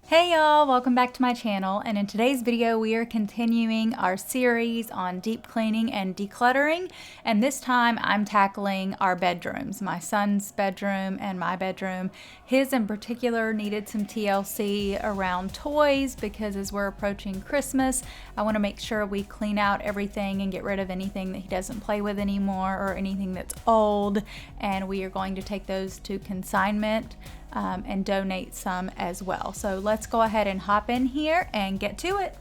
Hey y'all, welcome back to my channel, and in today's video we are continuing our series on deep cleaning and decluttering, and this time I'm tackling our bedrooms, my son's bedroom and my bedroom. His in particular needed some TLC around toys because as we're approaching Christmas, I want to make sure we clean out everything and get rid of anything that he doesn't play with anymore or anything that's old, and we are going to take those to consignment and donate some as well. So let's go ahead and hop in here and get to it.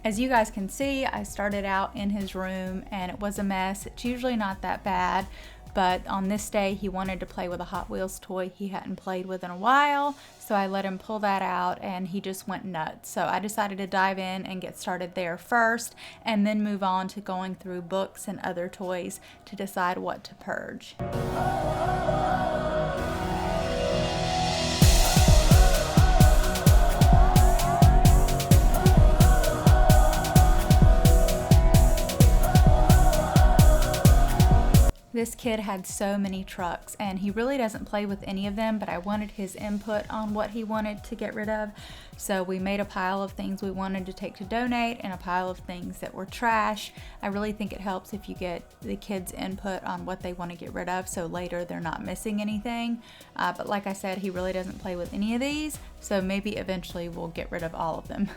As you guys can see, I started out in his room and it was a mess. It's usually not that bad, but on this day he wanted to play with a Hot Wheels toy he hadn't played with in a while, so I let him pull that out and he just went nuts. So I decided to dive in and get started there first and then move on to going through books and other toys to decide what to purge. This kid had so many trucks and he really doesn't play with any of them, but I wanted his input on what he wanted to get rid of. So we made a pile of things we wanted to take to donate and a pile of things that were trash. I really think it helps if you get the kids' input on what they want to get rid of so later they're not missing anything. But like I said, he really doesn't play with any of these, so maybe eventually we'll get rid of all of them.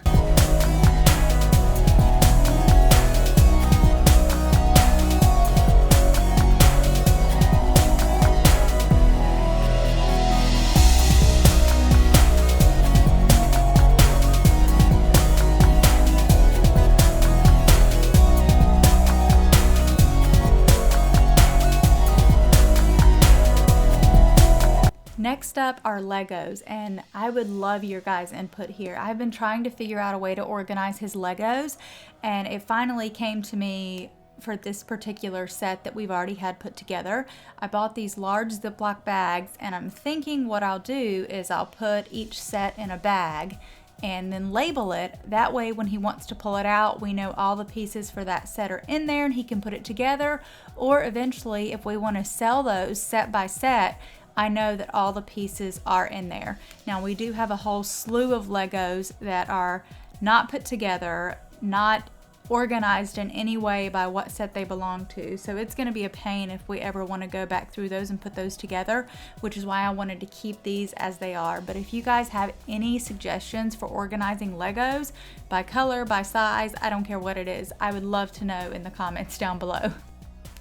Next up are Legos, and I would love your guys' input here. I've been trying to figure out a way to organize his Legos, and it finally came to me for this particular set that we've already had put together. I bought these large Ziploc bags, and I'm thinking what I'll do is I'll put each set in a bag and then label it. That way when he wants to pull it out, we know all the pieces for that set are in there and he can put it together. Or eventually, if we want to sell those set by set, I know that all the pieces are in there. Now we do have a whole slew of Legos that are not put together, not organized in any way by what set they belong to. So it's gonna be a pain if we ever wanna go back through those and put those together, which is why I wanted to keep these as they are. But if you guys have any suggestions for organizing Legos by color, by size, I don't care what it is, I would love to know in the comments down below.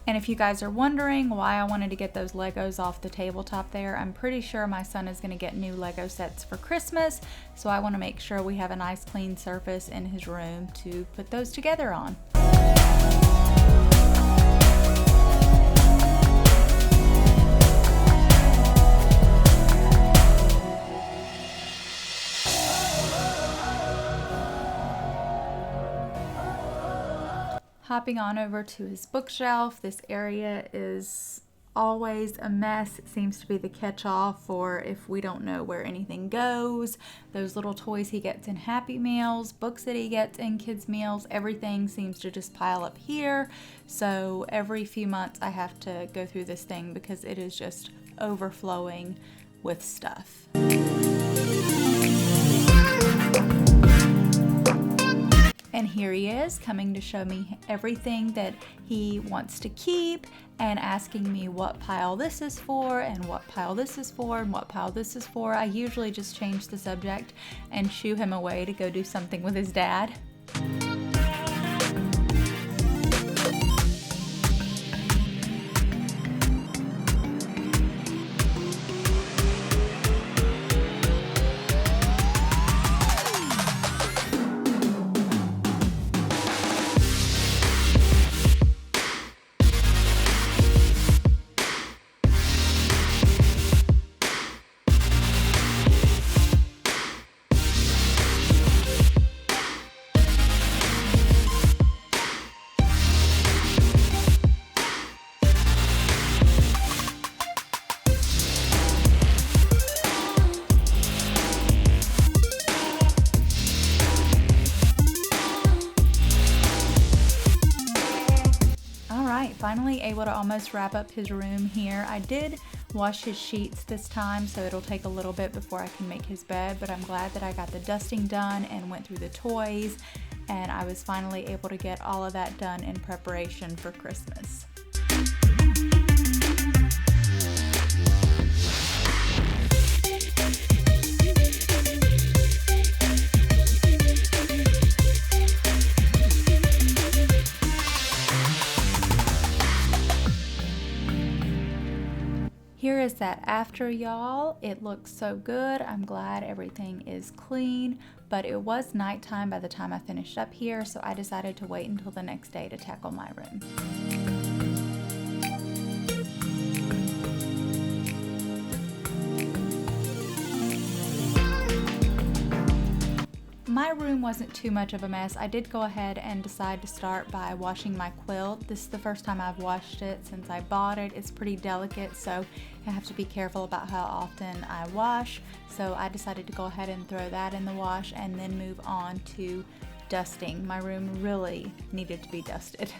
And if you guys are wondering why I wanted to get those Legos off the tabletop there, I'm pretty sure my son is going to get new Lego sets for Christmas, so I want to make sure we have a nice clean surface in his room to put those together on. Hopping on over to his bookshelf, this area is always a mess. It seems to be the catch-all for if we don't know where anything goes. Those little toys he gets in Happy Meals, books that he gets in Kids Meals, everything seems to just pile up here. So every few months I have to go through this thing because it is just overflowing with stuff. And here he is, coming to show me everything that he wants to keep and asking me what pile this is for and what pile this is for and what pile this is for. I usually just change the subject and shoo him away to go do something with his dad. finally able to almost wrap up his room here. I did wash his sheets this time, so it'll take a little bit before I can make his bed, but I'm glad that I got the dusting done and went through the toys, and I was finally able to get all of that done in preparation for Christmas. Here is that after, y'all. It looks so good. I'm glad everything is clean, but it was nighttime by the time I finished up here, so I decided to wait until the next day to tackle my room. My room wasn't too much of a mess. I did go ahead and decide to start by washing my quilt. This is the first time I've washed it since I bought it. It's pretty delicate, so I have to be careful about how often I wash. So I decided to go ahead and throw that in the wash and then move on to dusting. My room really needed to be dusted.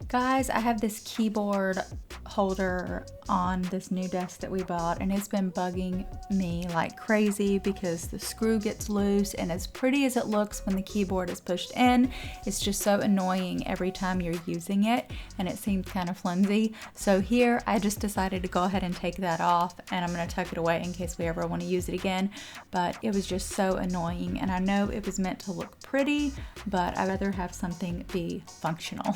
Guys, I have this keyboard holder on this new desk that we bought, and it's been bugging me like crazy because the screw gets loose, and as pretty as it looks when the keyboard is pushed in, it's just so annoying every time you're using it, and it seems kind of flimsy. So here I just decided to go ahead and take that off, and I'm going to tuck it away in case we ever want to use it again. But it was just so annoying, and I know it was meant to look pretty, but I'd rather have something be functional.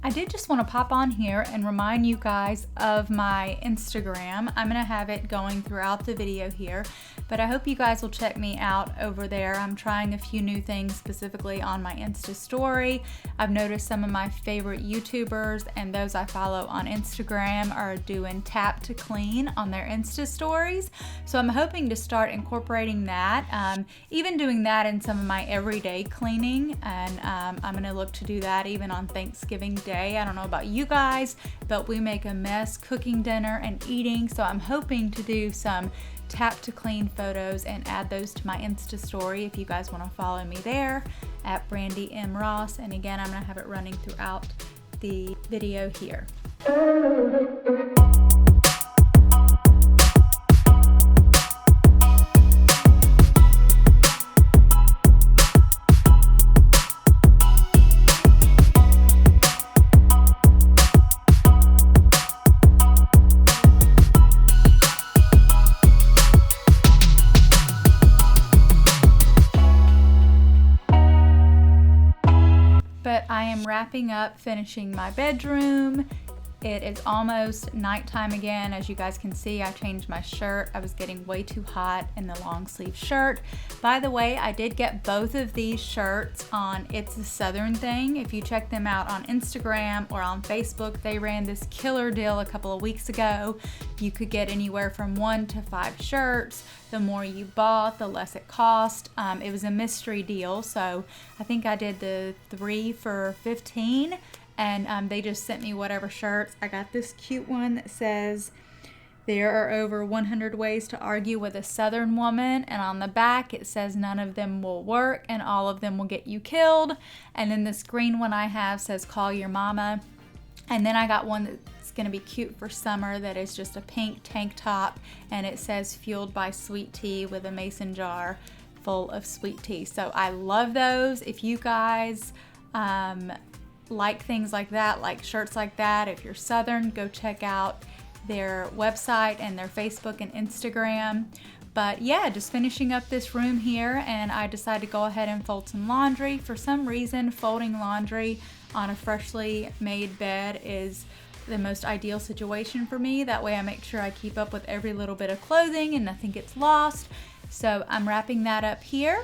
I did just want to pop on here and remind you guys of my Instagram. I'm going to have it going throughout the video here, but I hope you guys will check me out over there. I'm trying a few new things specifically on my Insta story. I've noticed some of my favorite YouTubers and those I follow on Instagram are doing tap to clean on their Insta stories. So I'm hoping to start incorporating that, even doing that in some of my everyday cleaning, and I'm going to look to do that even on Thanksgiving Day. I don't know about you guys, but we make a mess cooking dinner and eating, so I'm hoping to do some tap to clean photos and add those to my Insta story if you guys want to follow me there at Brandy M. Ross. And again, I'm going to have it running throughout the video here. But I am wrapping up finishing my bedroom. It is almost nighttime again. As you guys can see, I changed my shirt. I was getting way too hot in the long sleeve shirt. By the way, I did get both of these shirts on It's a Southern Thing. If you check them out on Instagram or on Facebook, they ran this killer deal a couple of weeks ago. You could get anywhere from 1 to 5 shirts. The more you bought, the less it cost. It was a mystery deal, so I think I did the 3 for $15. And they just sent me whatever shirts. I got this cute one that says, "There are over 100 ways to argue with a Southern woman." And on the back it says, "None of them will work and all of them will get you killed." And then this green one I have says, "Call your mama." And then I got one that's gonna be cute for summer that is just a pink tank top. And it says, "Fueled by sweet tea," with a mason jar full of sweet tea. So I love those. If you guys, like things like that, like shirts like that, if you're Southern, go check out their website and their Facebook and Instagram. But yeah, just finishing up this room here, and I decided to go ahead and fold some laundry. For some reason, folding laundry on a freshly made bed is the most ideal situation for me. That way I make sure I keep up with every little bit of clothing and nothing gets lost. So I'm wrapping that up here.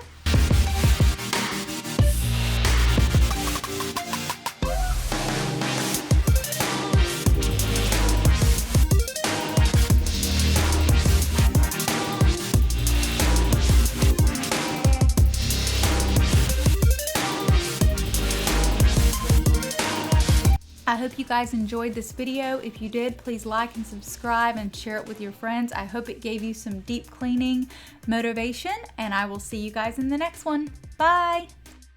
I hope you guys enjoyed this video. If you did, please like and subscribe and share it with your friends. I hope it gave you some deep cleaning motivation, and I will see you guys in the next one. Bye!